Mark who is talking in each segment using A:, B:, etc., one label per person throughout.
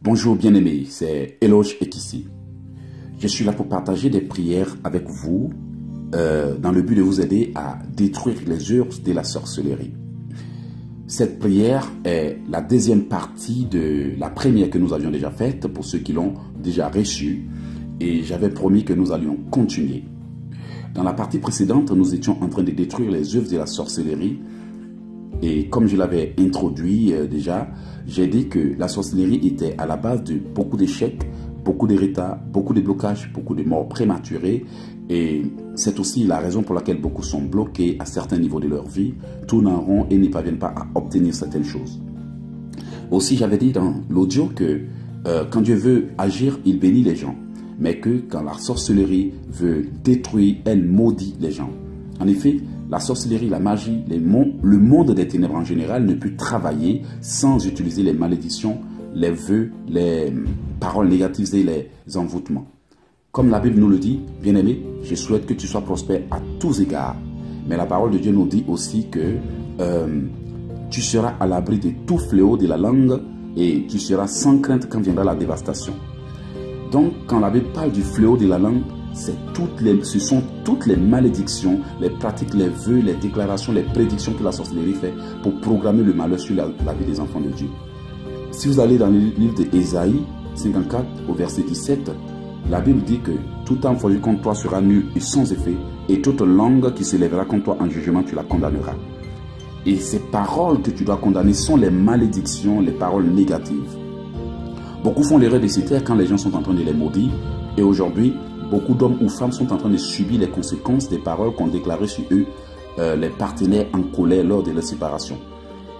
A: Bonjour bien-aimés, c'est Eloge Ekissi. Je suis là pour partager des prières avec vous dans le but de vous aider à détruire les œuvres de la sorcellerie. Cette prière est la deuxième partie de la première que nous avions déjà faite pour ceux qui l'ont déjà reçue et j'avais promis que nous allions continuer. Dans la partie précédente, nous étions en train de détruire les œuvres de la sorcellerie et comme je l'avais introduit déjà, j'ai dit que la sorcellerie était à la base de beaucoup d'échecs, beaucoup de retards, beaucoup de blocages, beaucoup de morts prématurées. Et c'est aussi la raison pour laquelle beaucoup sont bloqués à certains niveaux de leur vie, tournent en rond et n'y parviennent pas à obtenir certaines choses. Aussi, j'avais dit dans l'audio que quand Dieu veut agir, il bénit les gens. Mais que quand la sorcellerie veut détruire, elle maudit les gens. En effet, la sorcellerie, la magie, le monde des ténèbres en général ne peut travailler sans utiliser les malédictions, les vœux, les paroles négatives et les envoûtements. Comme la Bible nous le dit, bien-aimé, je souhaite que tu sois prospère à tous égards. Mais la parole de Dieu nous dit aussi que tu seras à l'abri de tout fléau de la langue et tu seras sans crainte quand viendra la dévastation. Donc, quand la Bible parle du fléau de la langue, ce sont toutes les malédictions, les pratiques, les vœux, les déclarations, les prédictions que la sorcellerie fait pour programmer le malheur sur la vie des enfants de Dieu. Si vous allez dans le livre d'Ésaïe 54 au verset 17, la Bible dit que tout enfoiré contre toi sera nul et sans effet, et toute langue qui se lèvera contre toi en jugement, tu la condamneras. Et ces paroles que tu dois condamner sont les malédictions, les paroles négatives. Beaucoup font l'erreur de se taire quand les gens sont en train de les maudire, et aujourd'hui, beaucoup d'hommes ou femmes sont en train de subir les conséquences des paroles qu'ont déclarées sur eux les partenaires en colère lors de leur séparation.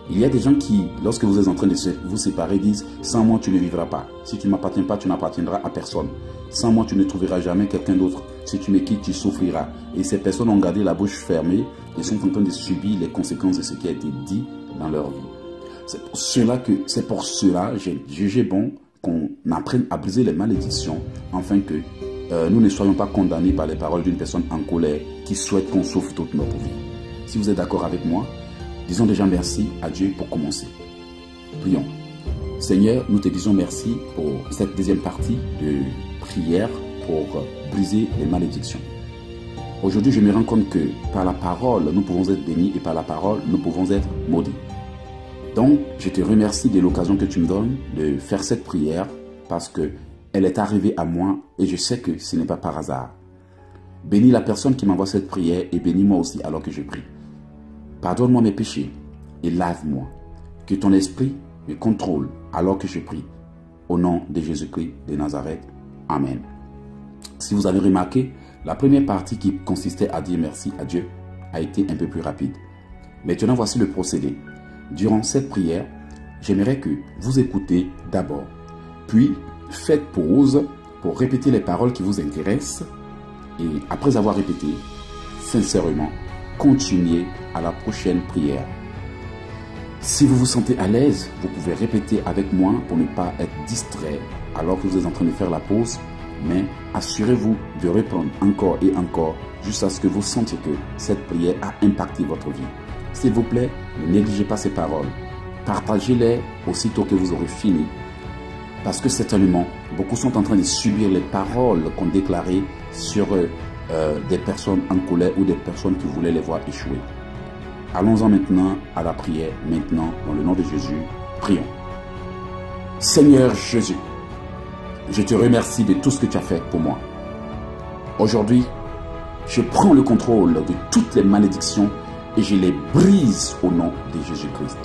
A: Il y a des gens qui, lorsque vous êtes en train de vous séparer, disent « Sans moi, tu ne vivras pas. Si tu ne m'appartiens pas, tu n'appartiendras à personne. Sans moi, tu ne trouveras jamais quelqu'un d'autre. Si tu me quittes, tu souffriras. » Et ces personnes ont gardé la bouche fermée et sont en train de subir les conséquences de ce qui a été dit dans leur vie. C'est pour cela j'ai jugé bon qu'on apprenne à briser les malédictions afin que nous ne soyons pas condamnés par les paroles d'une personne en colère qui souhaite qu'on souffre toute notre vie. Si vous êtes d'accord avec moi, disons déjà merci à Dieu pour commencer. Prions. Seigneur, nous te disons merci pour cette deuxième partie de prière pour briser les malédictions. Aujourd'hui, je me rends compte que par la parole, nous pouvons être bénis et par la parole, nous pouvons être maudits. Donc, je te remercie de l'occasion que tu me donnes de faire cette prière parce que elle est arrivée à moi et je sais que ce n'est pas par hasard. Bénis la personne qui m'envoie cette prière et bénis-moi aussi alors que je prie. Pardonne-moi mes péchés et lave-moi. Que ton esprit me contrôle alors que je prie. Au nom de Jésus-Christ de Nazareth. Amen. Si vous avez remarqué, la première partie qui consistait à dire merci à Dieu a été un peu plus rapide. Maintenant, voici le procédé. Durant cette prière, j'aimerais que vous écoutez d'abord, puis faites pause pour répéter les paroles qui vous intéressent et après avoir répété, sincèrement, continuez à la prochaine prière. Si vous vous sentez à l'aise, vous pouvez répéter avec moi pour ne pas être distrait alors que vous êtes en train de faire la pause, mais assurez-vous de reprendre encore et encore jusqu'à ce que vous sentiez que cette prière a impacté votre vie. S'il vous plaît, ne négligez pas ces paroles. Partagez-les aussitôt que vous aurez fini. Parce que certainement, beaucoup sont en train de subir les paroles qu'on déclarait sur des personnes en colère ou des personnes qui voulaient les voir échouer. Allons-en maintenant à la prière. Maintenant, dans le nom de Jésus, prions. Seigneur Jésus, je te remercie de tout ce que tu as fait pour moi. Aujourd'hui, je prends le contrôle de toutes les malédictions et je les brise au nom de Jésus-Christ.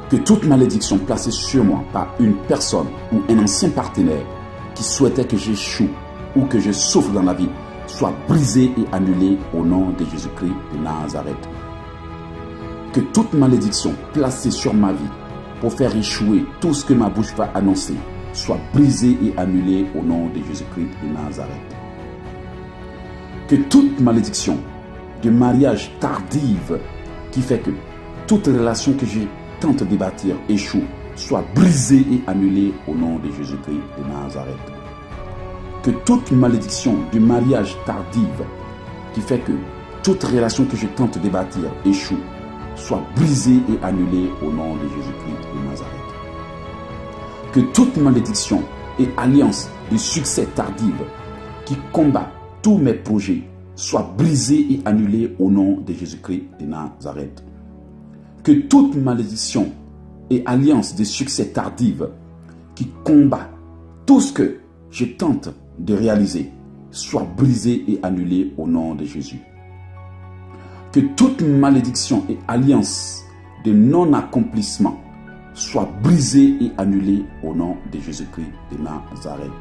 A: Que toute malédiction placée sur moi par une personne ou un ancien partenaire qui souhaitait que j'échoue ou que je souffre dans la vie soit brisée et annulée au nom de Jésus-Christ de Nazareth. Que toute malédiction placée sur ma vie pour faire échouer tout ce que ma bouche va annoncer soit brisée et annulée au nom de Jésus-Christ de Nazareth. Que toute malédiction de mariage tardive qui fait que toute relation que j'ai tente de bâtir échoue, soit brisée et annulée au nom de Jésus-Christ de Nazareth. Que toute malédiction du mariage tardive qui fait que toute relation que je tente de bâtir échoue, soit brisée et annulée au nom de Jésus-Christ de Nazareth. Que toute malédiction et alliance de succès tardive qui combat tous mes projets soit brisée et annulée au nom de Jésus-Christ de Nazareth. Que toute malédiction et alliance de succès tardive qui combat tout ce que je tente de réaliser soit brisée et annulée au nom de Jésus. Que toute malédiction et alliance de non-accomplissement soit brisée et annulée au nom de Jésus-Christ de Nazareth.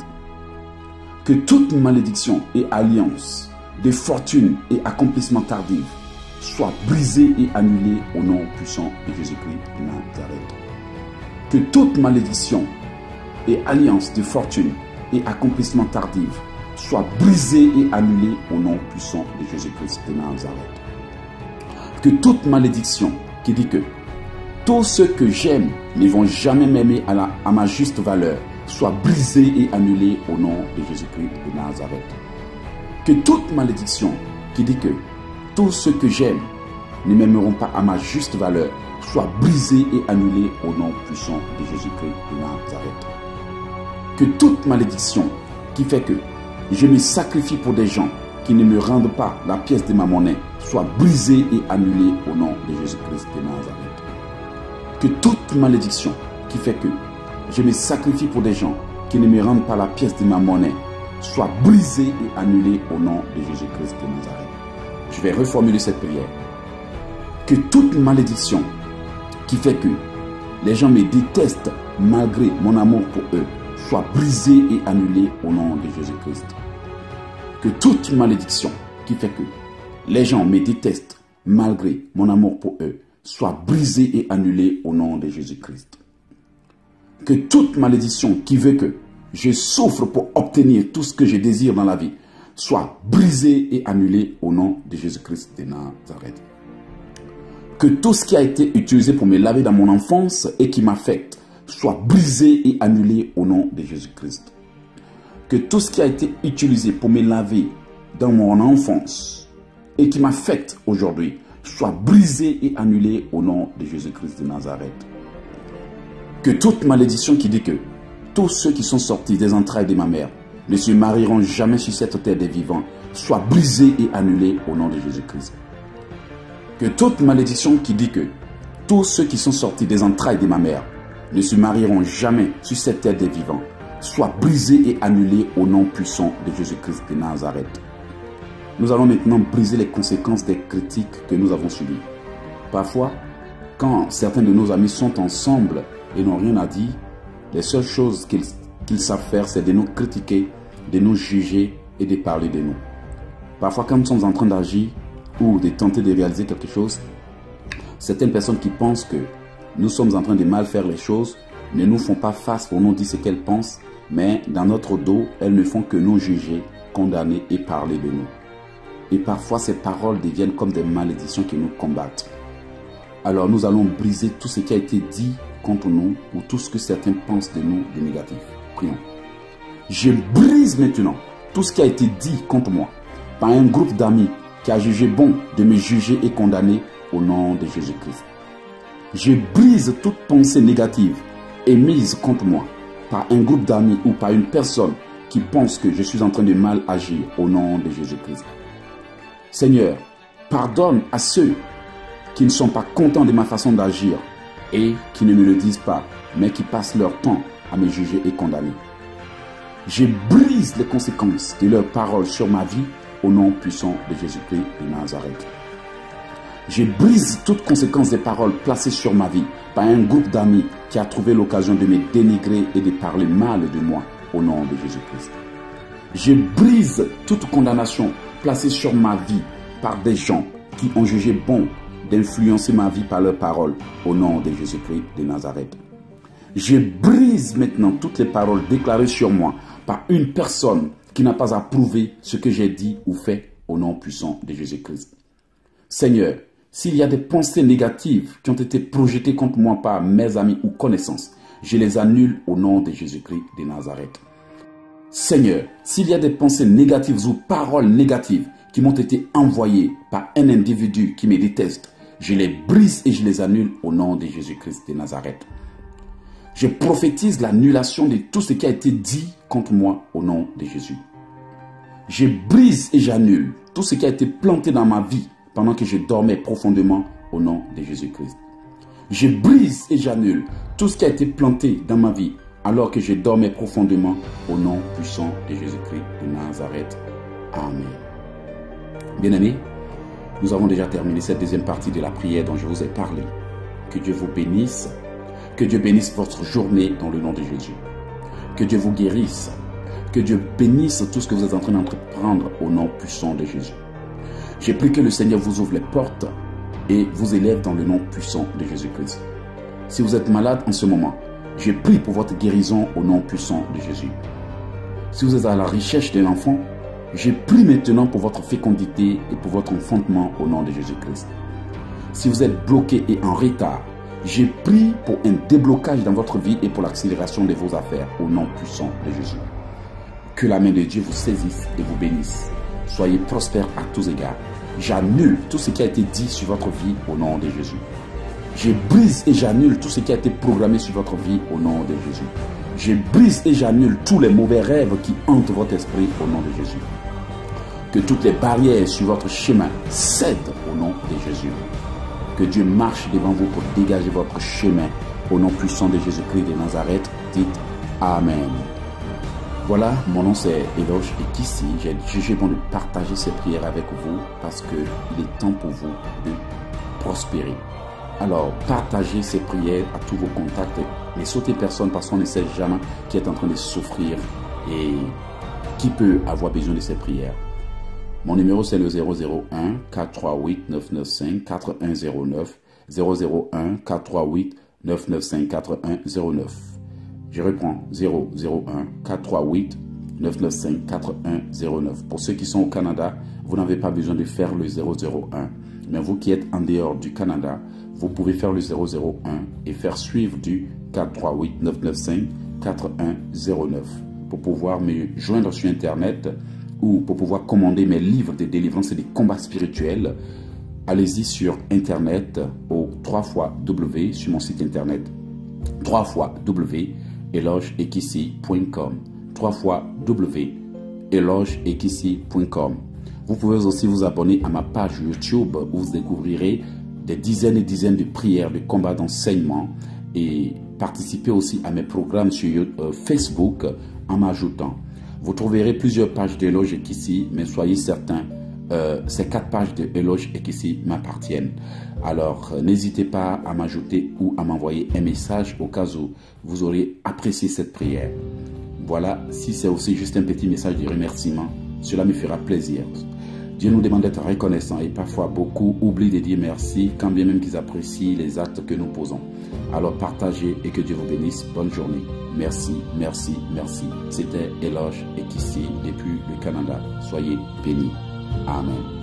A: Que toute malédiction et alliance de fortune et accomplissement tardif soit brisée et annulée au nom puissant de Jésus-Christ de Nazareth. Que toute malédiction et alliance de fortune et accomplissement tardif soit brisée et annulée au nom puissant de Jésus-Christ de Nazareth. Que toute malédiction qui dit que tous ceux que j'aime ne vont jamais m'aimer à ma juste valeur soit brisée et annulée au nom de Jésus-Christ de Nazareth. Que toute malédiction qui dit que tous ceux que j'aime ne m'aimeront pas à ma juste valeur soit brisée et annulée au nom puissant de Jésus-Christ de Nazareth. Que toute malédiction qui fait que je me sacrifie pour des gens qui ne me rendent pas la pièce de ma monnaie soit brisée et annulée au nom de Jésus-Christ de Nazareth. Que toute malédiction qui fait que je me sacrifie pour des gens qui ne me rendent pas la pièce de ma monnaie soit brisée et annulée au nom de Jésus-Christ de Nazareth. Je vais reformuler cette prière. Que toute malédiction qui fait que les gens me détestent malgré mon amour pour eux soit brisée et annulée au nom de Jésus-Christ. Que toute malédiction qui fait que les gens me détestent malgré mon amour pour eux soit brisée et annulée au nom de Jésus-Christ. Que toute malédiction qui veut que je souffre pour obtenir tout ce que je désire dans la vie soit brisée et annulée au nom de Jésus-Christ de Nazareth. Que tout ce qui a été utilisé pour me laver dans mon enfance et qui m'affecte soit brisé et annulé au nom de Jésus-Christ. Que tout ce qui a été utilisé pour me laver dans mon enfance et qui m'affecte aujourd'hui soit brisé et annulé au nom de Jésus-Christ de Nazareth. Que toute malédiction qui dit que tous ceux qui sont sortis des entrailles de ma mère ne se marieront jamais sur cette terre des vivants soit brisée et annulée au nom de Jésus-Christ. Que toute malédiction qui dit que tous ceux qui sont sortis des entrailles de ma mère ne se marieront jamais sur cette terre des vivants soit brisée et annulée au nom puissant de Jésus-Christ de Nazareth. Nous allons maintenant briser les conséquences des critiques que nous avons subies. Parfois, quand certains de nos amis sont ensemble et n'ont rien à dire, les seules choses qu'ils savent faire, c'est de nous critiquer, de nous juger et de parler de nous. Parfois, quand nous sommes en train d'agir ou de tenter de réaliser quelque chose, certaines personnes qui pensent que nous sommes en train de mal faire les choses ne nous font pas face pour nous dire ce qu'elles pensent, mais dans notre dos, elles ne font que nous juger, condamner et parler de nous. Et parfois, ces paroles deviennent comme des malédictions qui nous combattent. Alors, nous allons briser tout ce qui a été dit contre nous ou tout ce que certains pensent de nous de négatif. Prions. Je brise maintenant tout ce qui a été dit contre moi par un groupe d'amis qui a jugé bon de me juger et condamner au nom de Jésus-Christ. Je brise toute pensée négative émise contre moi par un groupe d'amis ou par une personne qui pense que je suis en train de mal agir au nom de Jésus-Christ. Seigneur, pardonne à ceux qui ne sont pas contents de ma façon d'agir et qui ne me le disent pas, mais qui passent leur temps à me juger et condamner. Je brise les conséquences de leurs paroles sur ma vie au nom puissant de Jésus-Christ de Nazareth. Je brise toute conséquence des paroles placées sur ma vie par un groupe d'amis qui a trouvé l'occasion de me dénigrer et de parler mal de moi au nom de Jésus-Christ. Je brise toute condamnation placée sur ma vie par des gens qui ont jugé bon d'influencer ma vie par leurs paroles au nom de Jésus-Christ de Nazareth. Je brise maintenant toutes les paroles déclarées sur moi par une personne qui n'a pas approuvé ce que j'ai dit ou fait au nom puissant de Jésus-Christ. Seigneur, s'il y a des pensées négatives qui ont été projetées contre moi par mes amis ou connaissances, je les annule au nom de Jésus-Christ de Nazareth. Seigneur, s'il y a des pensées négatives ou paroles négatives qui m'ont été envoyées par un individu qui me déteste, je les brise et je les annule au nom de Jésus-Christ de Nazareth. Je prophétise l'annulation de tout ce qui a été dit contre moi au nom de Jésus. Je brise et j'annule tout ce qui a été planté dans ma vie pendant que je dormais profondément au nom de Jésus-Christ. Je brise et j'annule tout ce qui a été planté dans ma vie alors que je dormais profondément au nom puissant de Jésus-Christ de Nazareth. Amen. Bien-aimés, nous avons déjà terminé cette deuxième partie de la prière dont je vous ai parlé. Que Dieu vous bénisse. Que Dieu bénisse votre journée dans le nom de Jésus. Que Dieu vous guérisse. Que Dieu bénisse tout ce que vous êtes en train d'entreprendre au nom puissant de Jésus. J'ai pris que le Seigneur vous ouvre les portes et vous élève dans le nom puissant de Jésus-Christ. Si vous êtes malade en ce moment, j'ai pris pour votre guérison au nom puissant de Jésus. Si vous êtes à la recherche d'un enfant, j'ai pris maintenant pour votre fécondité et pour votre enfantement au nom de Jésus-Christ. Si vous êtes bloqué et en retard, j'ai pris pour un déblocage dans votre vie et pour l'accélération de vos affaires au nom puissant de Jésus. Que la main de Dieu vous saisisse et vous bénisse. Soyez prospères à tous égards. J'annule tout ce qui a été dit sur votre vie au nom de Jésus. Je brise et j'annule tout ce qui a été programmé sur votre vie au nom de Jésus. Je brise et j'annule tous les mauvais rêves qui hantent votre esprit au nom de Jésus. Que toutes les barrières sur votre chemin cèdent au nom de Jésus. Que Dieu marche devant vous pour dégager votre chemin. Au nom puissant de Jésus-Christ de Nazareth, dites Amen. Voilà, mon nom c'est Eloge Ekissi. J'ai jugé bon de partager ces prières avec vous parce qu'il est temps pour vous de prospérer. Alors, partagez ces prières à tous vos contacts. Ne sautez personne parce qu'on ne sait jamais qui est en train de souffrir et qui peut avoir besoin de ces prières. Mon numéro c'est le 001 438 995 4109 001 438 995 4109. Je reprends 001 438 995 4109. Pour ceux qui sont au Canada, vous n'avez pas besoin de faire le 001. Mais vous qui êtes en dehors du Canada, vous pouvez faire le 001 et faire suivre du 438 995 4109 pour pouvoir me joindre sur Internet ou pour pouvoir commander mes livres de délivrance et de combats spirituels. Allez-y sur Internet au 3xW sur mon site Internet 3xW.elogeekissi.com 3xW.elogeekissi.com. Vous pouvez aussi vous abonner à ma page YouTube où vous découvrirez des dizaines et dizaines de prières, de combats, d'enseignements et participer aussi à mes programmes sur Facebook en m'ajoutant. Vous trouverez plusieurs pages d'Eloge Ekissi, mais soyez certains, ces 4 pages d'Eloge Ekissi m'appartiennent. Alors, n'hésitez pas à m'ajouter ou à m'envoyer un message au cas où vous aurez apprécié cette prière. Voilà, si c'est aussi juste un petit message de remerciement, cela me fera plaisir. Dieu nous demande d'être reconnaissants et parfois beaucoup oublient de dire merci quand bien même qu'ils apprécient les actes que nous posons. Alors partagez et que Dieu vous bénisse. Bonne journée. Merci, merci, merci. C'était Eloge Ekissi depuis le Canada. Soyez bénis. Amen.